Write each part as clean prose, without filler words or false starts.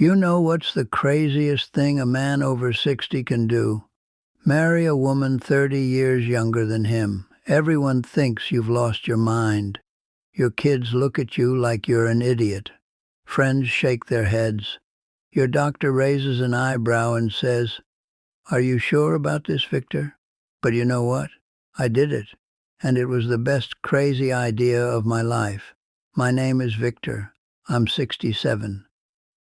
You know what's the craziest thing a man over 60 can do? Marry a woman 30 years younger than him. Everyone thinks you've lost your mind. Your kids look at you like you're an idiot. Friends shake their heads. Your doctor raises an eyebrow and says, "Are you sure about this, Victor?" But you know what? I did it. And it was the best crazy idea of my life. My name is Victor. I'm 67.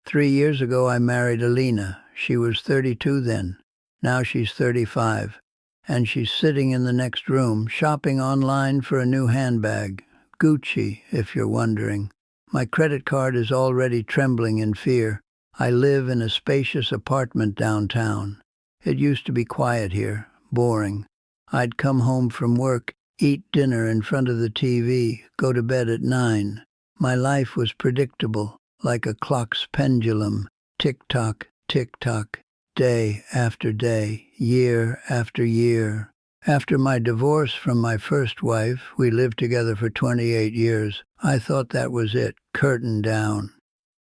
3 years ago I married Alina. She was 32 then. Now she's 35. And she's sitting in the next room, shopping online for a new handbag. Gucci, if you're wondering. My credit card is already trembling in fear. I live in a spacious apartment downtown. It used to be quiet here, boring. I'd come home from work, eat dinner in front of the TV, go to bed at 9. My life was predictable, like a clock's pendulum, tick-tock, tick-tock, day after day, year after year. After my divorce from my first wife, we lived together for 28 years, I thought that was it, curtain down.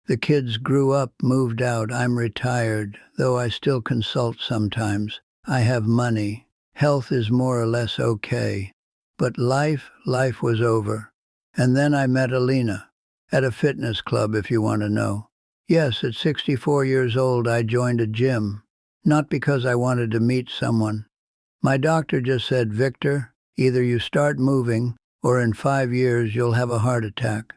The kids grew up, moved out, I'm retired, though I still consult sometimes. I have money. Health is more or less okay. But life was over. And then I met Alina. At a fitness club, if you want to know. Yes, at 64 years old, I joined a gym. Not because I wanted to meet someone. My doctor just said, "Victor, either you start moving, or in 5 years you'll have a heart attack."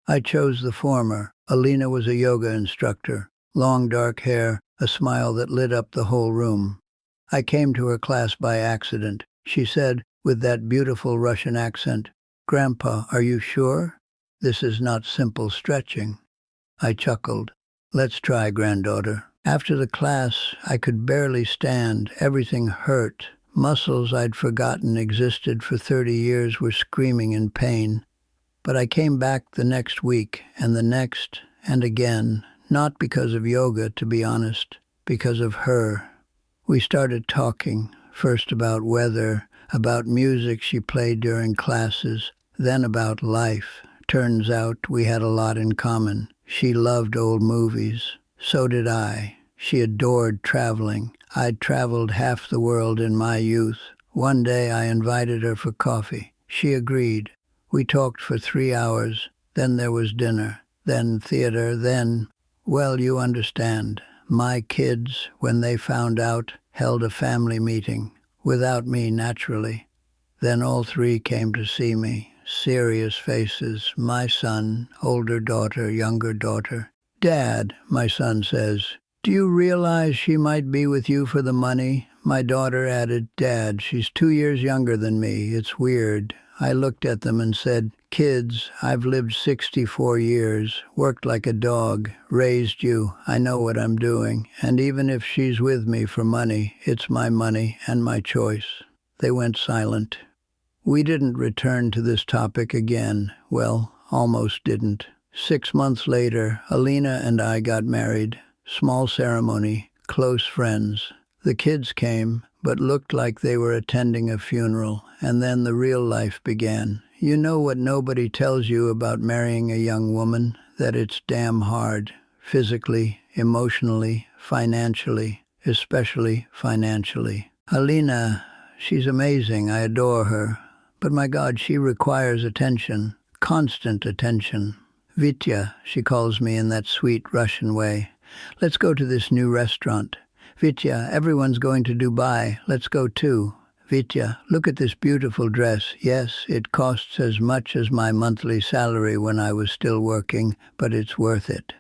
I chose the former. Alina was a yoga instructor. Long dark hair, a smile that lit up the whole room. I came to her class by accident. She said, with that beautiful Russian accent, "Grandpa, are you sure? This is not simple stretching." I chuckled. "Let's try, granddaughter." After the class, I could barely stand. Everything hurt. Muscles I'd forgotten existed for 30 years were screaming in pain. But I came back the next week, and the next, and again, not because of yoga, to be honest, because of her. We started talking, first about weather, about music she played during classes, then about life. Turns out we had a lot in common. She loved old movies. So did I. She adored traveling. I'd traveled half the world in my youth. One day I invited her for coffee. She agreed. We talked for 3 hours. Then there was dinner. Then theater. Then, well, you understand. My kids, when they found out, held a family meeting. Without me, naturally. Then all three came to see me. Serious faces. My son, older daughter, younger daughter. "Dad," my son says, "do you realize she might be with you for the money?" My daughter added, "Dad, she's 2 years younger than me. It's weird." I looked at them and said, "Kids, I've lived 64 years, worked like a dog, raised you. I know what I'm doing. And even if she's with me for money, it's my money and my choice." They went silent. We didn't return to this topic again. Well, almost didn't. 6 months later, Alina and I got married. Small ceremony, close friends. The kids came, but looked like they were attending a funeral, and then the real life began. You know what nobody tells you about marrying a young woman? That it's damn hard. Physically, emotionally, financially, especially financially. Alina, she's amazing. I adore her. But my God, she requires attention. Constant attention. "Vitya," she calls me in that sweet Russian way. "Let's go to this new restaurant." "Vitya, everyone's going to Dubai. Let's go too." "Vitya, look at this beautiful dress. Yes, it costs as much as my monthly salary when I was still working, but it's worth it."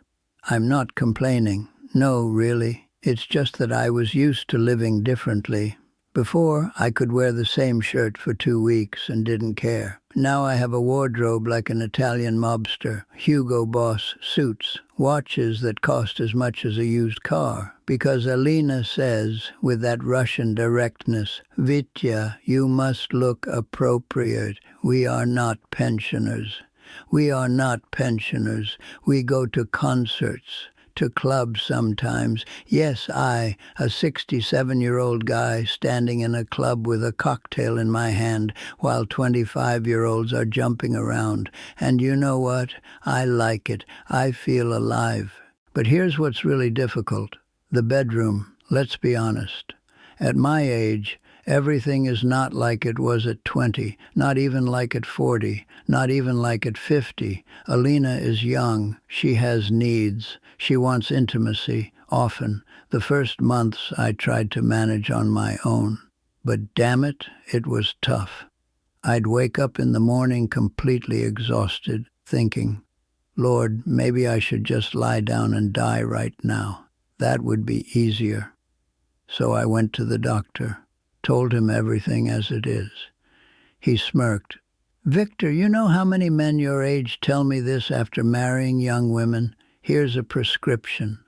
I'm not complaining. No, really. It's just that I was used to living differently. Before, I could wear the same shirt for 2 weeks and didn't care. Now I have a wardrobe like an Italian mobster, Hugo Boss suits, watches that cost as much as a used car. Because Alina says, with that Russian directness, "Vitya, you must look appropriate. We are not pensioners. We are not pensioners. We go to concerts. To clubs sometimes. Yes, I, a 67-year-old guy standing in a club with a cocktail in my hand while 25-year-olds are jumping around. And you know what? I like it. I feel alive. But here's what's really difficult. The bedroom, let's be honest. At my age, everything is not like it was at 20, not even like at 40, not even like at 50. Alina is young. She has needs. She wants intimacy, often. The first months I tried to manage on my own. But damn it, it was tough. I'd wake up in the morning completely exhausted, thinking, Lord, maybe I should just lie down and die right now. That would be easier. So I went to the doctor, told him everything as it is. He smirked. Victor, you know how many men your age tell me this after marrying young women? Here's a prescription.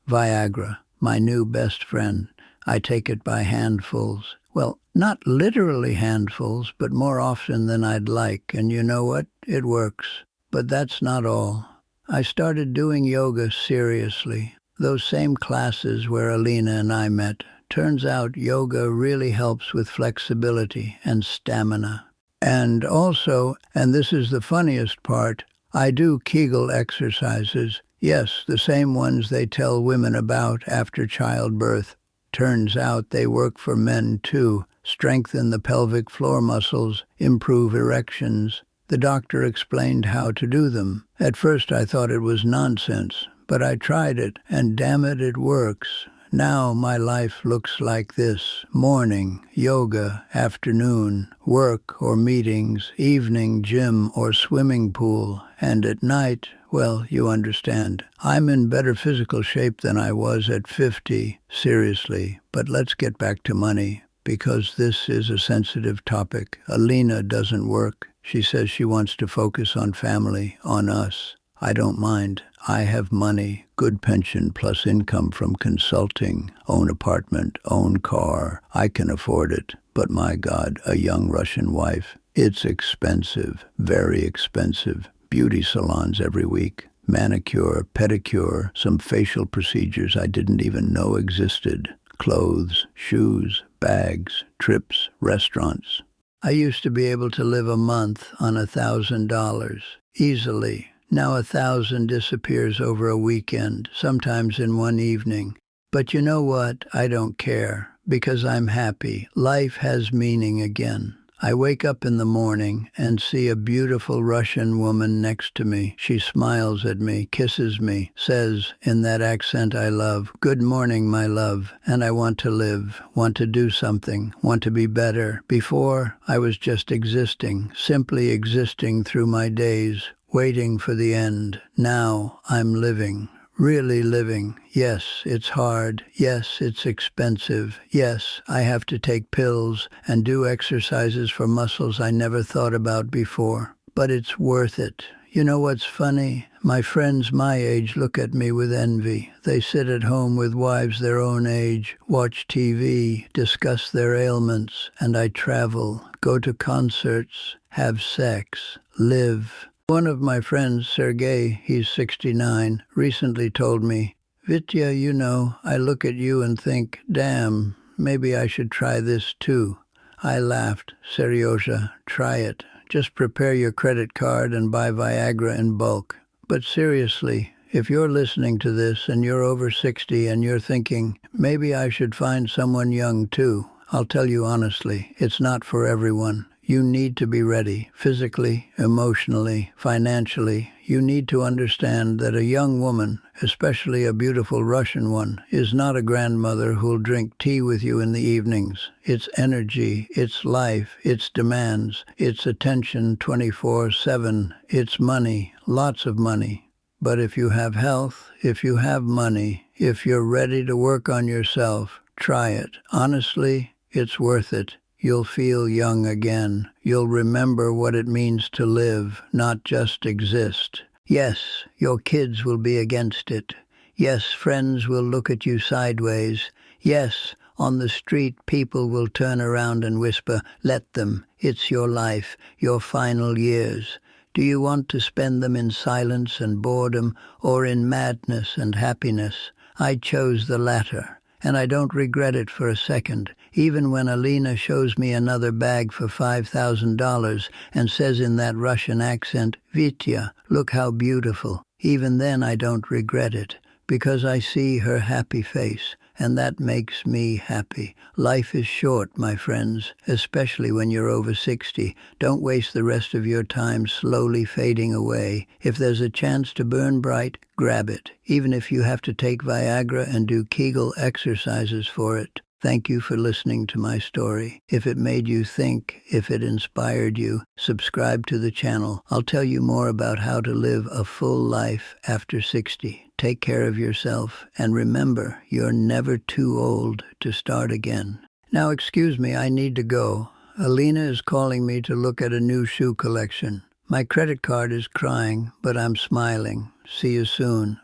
Viagra, my new best friend. I take it by handfuls. Well, not literally handfuls, but more often than I'd like. And you know what? It works. But that's not all. I started doing yoga seriously. Those same classes where Alina and I met. Turns out yoga really helps with flexibility and stamina. And also, and this is the funniest part, I do Kegel exercises. Yes, the same ones they tell women about after childbirth. Turns out they work for men too. Strengthen the pelvic floor muscles, improve erections. The doctor explained how to do them. At first I thought it was nonsense, but I tried it, and damn it, it works. Now my life looks like this. Morning, yoga, afternoon, work or meetings, evening, gym or swimming pool, and at night, well, you understand. I'm in better physical shape than I was at 50, seriously. But let's get back to money, because this is a sensitive topic. Alina doesn't work. She says she wants to focus on family, on us. I don't mind. I have money, good pension plus income from consulting, own apartment, own car. I can afford it. But my God, a young Russian wife. It's expensive, very expensive. Beauty salons every week, manicure, pedicure, some facial procedures I didn't even know existed. Clothes, shoes, bags, trips, restaurants. I used to be able to live a month on $1,000, easily. Now 1,000 disappears over a weekend, sometimes in one evening. But you know what? I don't care, because I'm happy. Life has meaning again. I wake up in the morning and see a beautiful Russian woman next to me. She smiles at me, kisses me, says, in that accent I love, "Good morning, my love," and I want to live, want to do something, want to be better. Before, I was just existing, simply existing through my days, waiting for the end. Now, I'm living. Really living. Yes, it's hard. Yes, it's expensive. Yes, I have to take pills and do exercises for muscles I never thought about before. But it's worth it. You know what's funny? My friends my age look at me with envy. They sit at home with wives their own age, watch TV, discuss their ailments, and I travel, go to concerts, have sex, live. One of my friends, Sergei, he's 69, recently told me, Vitya, you know, I look at you and think, damn, maybe I should try this too. I laughed. Seryosha, try it. Just prepare your credit card and buy Viagra in bulk. But seriously, if you're listening to this and you're over 60 and you're thinking, maybe I should find someone young too, I'll tell you honestly, it's not for everyone. You need to be ready, physically, emotionally, financially. You need to understand that a young woman, especially a beautiful Russian one, is not a grandmother who'll drink tea with you in the evenings. It's energy, it's life, it's demands, it's attention 24/7, it's money, lots of money. But if you have health, if you have money, if you're ready to work on yourself, try it. Honestly, it's worth it. You'll feel young again. You'll remember what it means to live, not just exist. Yes, your kids will be against it. Yes, friends will look at you sideways. Yes, on the street people will turn around and whisper, let them. It's your life, your final years. Do you want to spend them in silence and boredom or in madness and happiness? I chose the latter, and I don't regret it for a second. Even when Alina shows me another bag for $5,000 and says in that Russian accent, Vitya, look how beautiful. Even then I don't regret it, because I see her happy face, and that makes me happy. Life is short, my friends, especially when you're over 60. Don't waste the rest of your time slowly fading away. If there's a chance to burn bright, grab it, even if you have to take Viagra and do Kegel exercises for it. Thank you for listening to my story. If it made you think, if it inspired you, subscribe to the channel. I'll tell you more about how to live a full life after 60. Take care of yourself, and remember, you're never too old to start again. Now, excuse me, I need to go. Alina is calling me to look at a new shoe collection. My credit card is crying, but I'm smiling. See you soon.